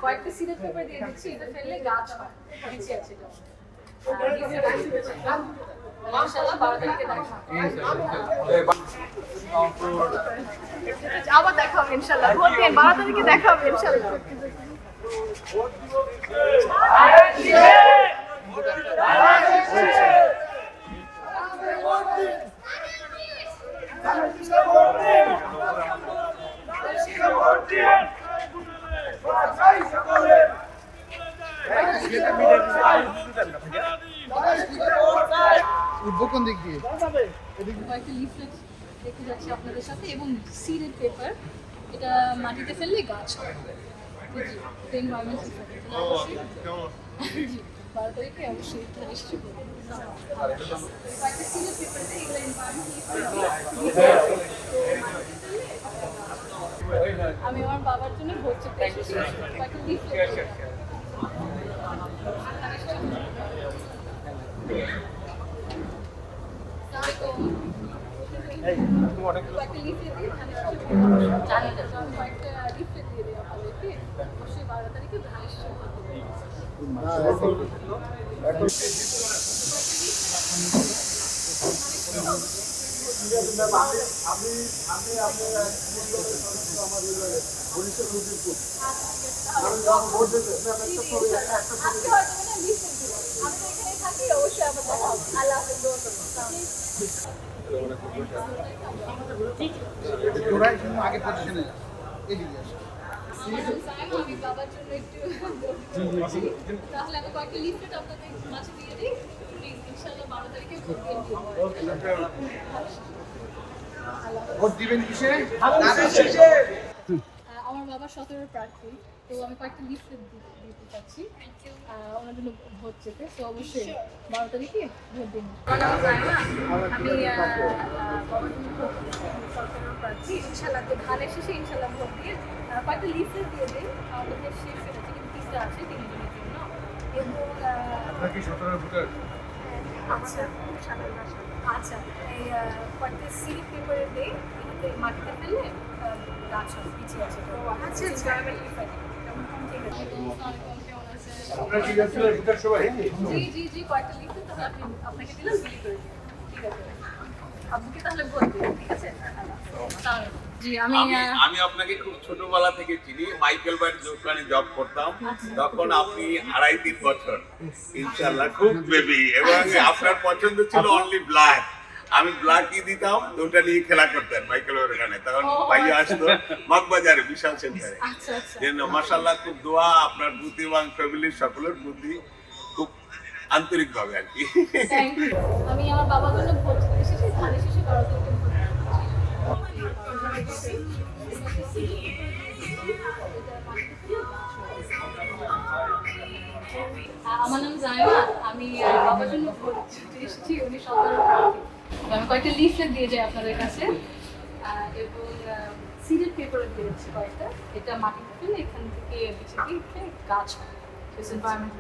কয়েকটা সিলেট পেপার দিয়ে দিচ্ছি, এটা ফেললে গাছ হয়, নিচে আছে এটা। আবার দেখা হবে ইনশাআল্লাহ। ভোট দিন, 12 তারিখে দেখা হবে ইনশাআল্লাহ। কোন দিক দিয়ে কয়েকটা লিফলেট দেখতে যাচ্ছি আপনাদের সাথে এবং সিডেড পেপার, এটা মাটিতে ফেললে গাছ হয়। জি, এনভায়রনমেন্ট অবশ্যই 12 তারিখে অবশ্যই এসে করবো। কয়েকটা সিডেড পেপার দিয়ে এগুলো এনভায়রনমেন্ট। আমি আমার বাবার জন্য ভোট চাইতে এসেছি, কয়েকটা লিফলেট। কয়েকটা লিফলেট দিয়ে কয়েকটা লিফলেট দিয়ে দেয় আপনাদেরকে, অবশ্যই 12 তারিখে ধানের শীষে ভোট দেবেন। আগে পজিশনে আমি বাবার জন্য একটু তাহলে আমি কয়েকটা লিফলেট আপনাদের মাঝে দিয়ে দিই, ইনশাআল্লাহ 12 তারিখে ভোট দিবেন কিসে? আমার বাবা 17 প্রার্থী, তো আমি কয়েকটা লিফলেট দিতে চাচ্ছি ওনার জন্য ভোট চেতে। তো অবশ্যই 12 তারিখে ভোট দিন। আমি বাবার জন্য 17 প্রার্থী, ইনশাআল্লাহ তো ধানের শেষে ইনশাআল্লাহ ভোট দিয়ে কয়েকটা লিফলেট দিয়ে দিই আমাদের শেষ তিনটা আছে 3 দিনের জন্য। এবং আপনার কি 17 ভোটার? আচ্ছা আচ্ছা, এই কয়েকটা সিড পেপারে দিয়ে এটাতে মাটিতে ফেললে গাছ হয়, পিছিয়ে আছে। তো আচ্ছা আচ্ছা, ঠিক আছে। আপনার কি যাচ্ছিল ভোটার সভা হয়নি? জি জি জি, কয়েকটা লিখতে তাহলে আপনাকে দিলাম, বিলি করে দিন। ঠিক আছে, আপনাকে তাহলে ভোট দিন, ঠিক আছে। জি, আমি আপনাকে খুব ছোটবেলা থেকে চিনি, মাইকেল ভাইয়ের দোকানে জব করতাম, তখন আপনি 2.5-3 বছর, ইনশাআল্লাহ খুব বেবি, এবং আপনার পছন্দ ছিল অনলি ব্ল্যাক। আমি ব্ল্যাকই দিতাম, ওটা নিয়ে খেলা করতেন মাইকেল ভাইয়ের ওখানে, তখন ভাইয়া আসতো মগবাজারে বিশাল সেন্টারে। মাশাআল্লাহ, খুব দোয়া আপনার বুদ্ধি এবং ফ্যামিলির সকলের বুদ্ধি, খুব আন্তরিকভাবে আর কি। আমি আমার বাবার জন্য ভোট এসেছি, ধানের শেষে 12 তারিখে ভোট। আমার নাম জায়মা, আমি বাবার জন্য ভোট এসেছি, উনি 17 প্রার্থী। আমি কয়েকটা লিফলেট দিয়ে যাই আপনাদের কাছে এবং সিডেড পেপার দিয়েছি কয়েকটা, এটা মাটিতে ফেলে এখান থেকে বিছিয়ে গাছ হয়। এনভায়রনমেন্ট